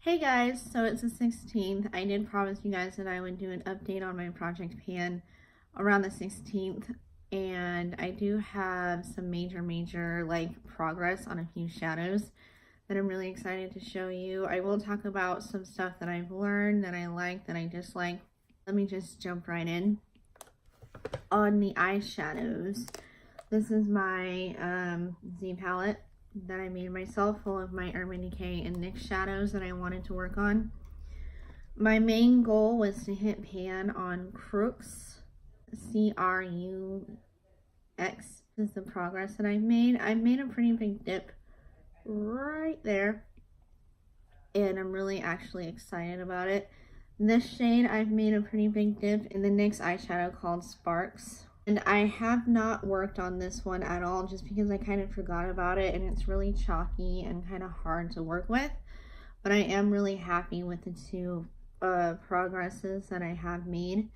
Hey guys, so it's the 16th. I did promise you guys that I would do an update on my project pan around the 16th, and I do have some major like progress on a few shadows that I'm really excited to show you. I will talk about some stuff that I've learned, that I like, that I dislike. Let me just jump right in. On the eyeshadows, this is my Z palette that I made myself, full of my Urban Decay and NYX shadows that I wanted to work on. My main goal was to hit pan on Crux, C-R-U-X. This is the progress that I've made. I've made a pretty big dip right there, and I'm really actually excited about it. This shade, I've made a pretty big dip in the NYX eyeshadow called Sparks. And I have not worked on this one at all just because I kind of forgot about it, and it's really chalky and kind of hard to work with. But I am really happy with the two progresses that I have made.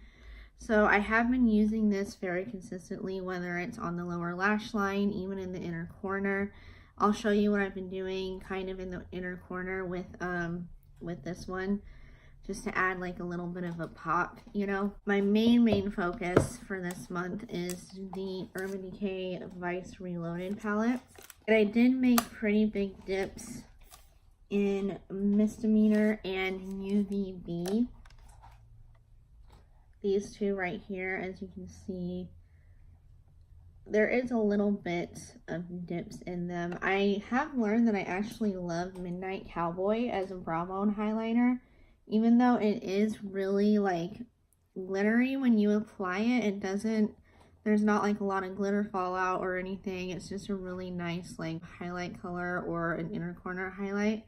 So I have been using this very consistently, whether it's on the lower lash line, even in the inner corner. I'll show you what I've been doing kind of in the inner corner with this one, just to add like a little bit of a pop, you know. My main focus for this month is the Urban Decay Vice Reloaded palette. And I did make pretty big dips in Misdemeanor and UVB. These two right here, as you can see, there is a little bit of dips in them. I have learned that I actually love Midnight Cowboy as a brow bone highlighter. Even though it is really like glittery when you apply it, it doesn't, there's not like a lot of glitter fallout or anything. It's just a really nice like highlight color or an inner corner highlight.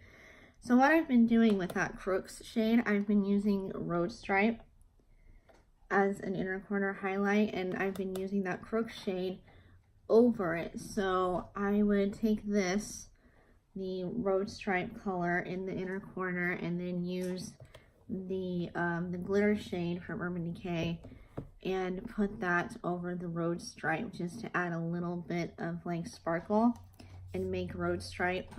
So what I've been doing with that Crux shade, I've been using Road Stripe as an inner corner highlight, and I've been using that Crux shade over it. So I would take this, the Road Stripe color in the inner corner, and then use the glitter shade from Urban Decay and put that over the Road Stripe just to add a little bit of like sparkle and make Road Stripe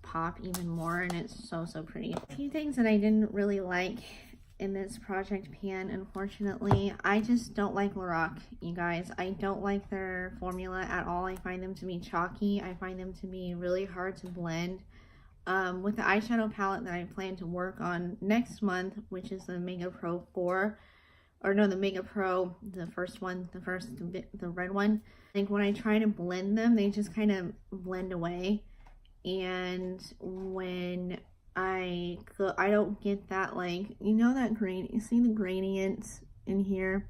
pop even more. And it's so pretty. A few things that I didn't really like in this project pan, unfortunately. I just don't like Lorac, you guys. I don't like their formula at all. I find them to be chalky. I find them to be really hard to blend. With the eyeshadow palette that I plan to work on next month, which is the Mega Pro 4, or no, the Mega Pro, the first one, the red one. Like when I try to blend them, they just kind of blend away. And when I don't get that, like, you know, that gradient, you see the gradients in here?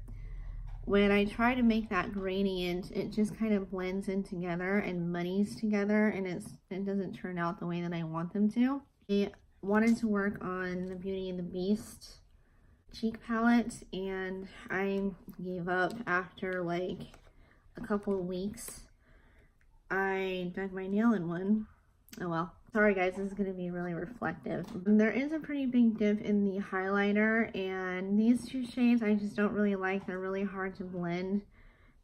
When I try to make that gradient, it just kind of blends in together and muddies together, and it doesn't turn out the way that I want them to. I wanted to work on the Beauty and the Beast cheek palette, and I gave up after like a couple of weeks. I dug my nail in one. Oh well. Sorry guys, this is going to be really reflective. There is a pretty big dip in the highlighter, and these two shades I just don't really like. They're really hard to blend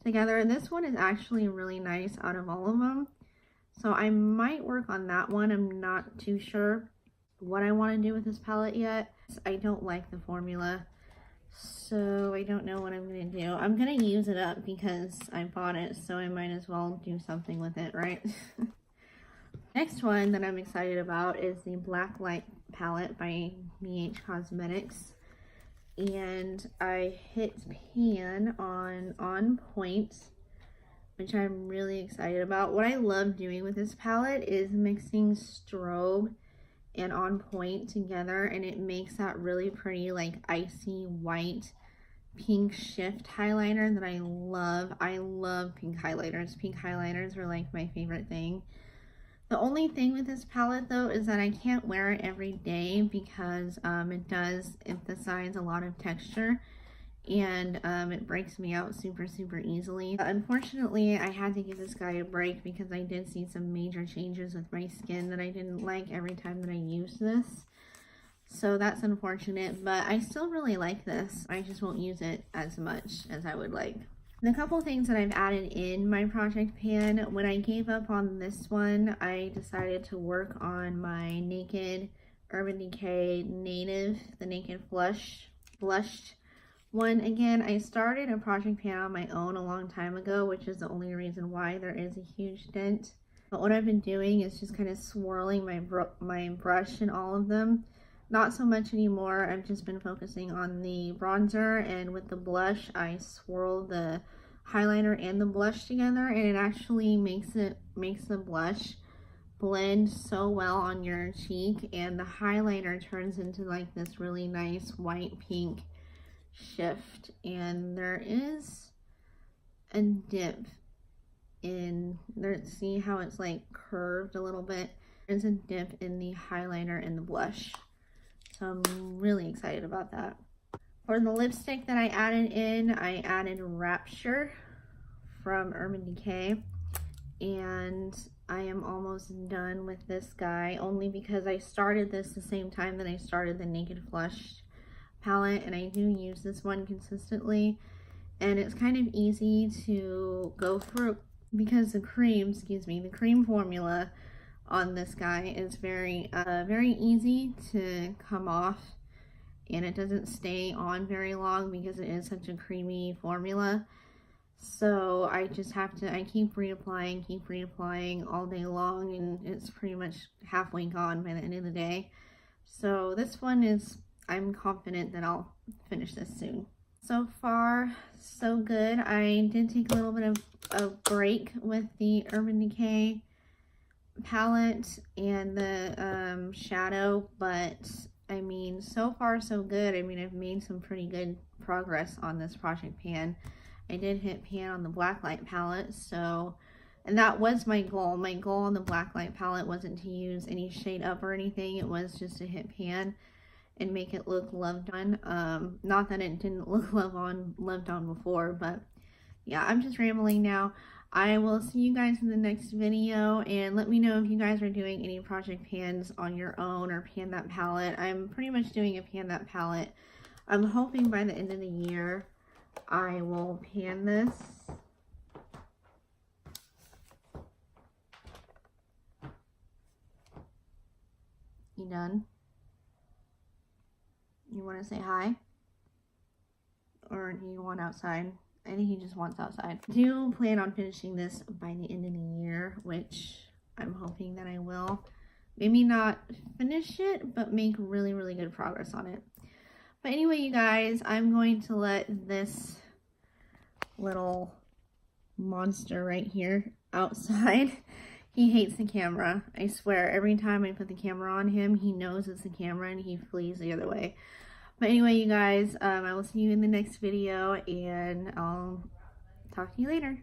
together. And this one is actually really nice out of all of them. So I might work on that one. I'm not too sure what I want to do with this palette yet. I don't like the formula, so I don't know what I'm going to do. I'm going to use it up because I bought it, so I might as well do something with it, right? Next one that I'm excited about is the Black Light palette by BH Cosmetics, and I hit pan on Point, which I'm really excited about. What I love doing with this palette is mixing Strobe and On Point together, and it makes that really pretty like icy white pink shift highlighter that I love. I love pink highlighters. Pink highlighters are like my favorite thing. The only thing with this palette though is that I can't wear it every day because it does emphasize a lot of texture, and it breaks me out super easily. Unfortunately, I had to give this guy a break because I did see some major changes with my skin that I didn't like every time that I used this. So that's unfortunate, but I still really like this. I just won't use it as much as I would like. The couple things that I've added in my project pan, when I gave up on this one, I decided to work on my Naked Urban Decay Native, the Naked Blushed one. Again, I started a project pan on my own a long time ago, which is the only reason why there is a huge dent. But what I've been doing is just kind of swirling my brush in all of them. Not so much anymore. I've just been focusing on the bronzer, and with the blush, I swirl the highlighter and the blush together, and it actually makes the blush blend so well on your cheek, and the highlighter turns into like this really nice white pink shift. And there is a dip in there. See how it's like curved a little bit? There's a dip in the highlighter and the blush, so I'm really excited about that. For the lipstick that I added in, I added Rapture from Urban Decay, and I am almost done with this guy, only because I started this the same time that I started the Naked Flush palette, and I do use this one consistently, and it's kind of easy to go through because the cream formula on this guy is very easy to come off, and it doesn't stay on very long because it is such a creamy formula. So I just have to, I keep reapplying all day long, and it's pretty much halfway gone by the end of the day. So this one is, I'm confident that I'll finish this soon. So far, so good. I did take a little bit of a break with the Urban Decay palette and the shadow, but I mean, so far so good. I mean, I've made some pretty good progress on this project pan. I did hit pan on the Blacklight palette, so, and that was my goal. My goal on the Blacklight palette wasn't to use any shade up or anything. It was just to hit pan and make it look Loved On. Not that it didn't look Loved On before, but yeah, I'm just rambling now. I will see you guys in the next video, and let me know if you guys are doing any project pans on your own or pan that palette. I'm pretty much doing a pan that palette. I'm hoping by the end of the year I will pan this. You done? You want to say hi? Or do you want outside? I think he just wants outside. I do plan on finishing this by the end of the year, which I'm hoping that I will. Maybe not finish it, but make really, really good progress on it. But anyway, you guys, I'm going to let this little monster right here outside. He hates the camera. I swear, every time I put the camera on him, he knows it's the camera and he flees the other way. But anyway, you guys, I will see you in the next video, and I'll talk to you later.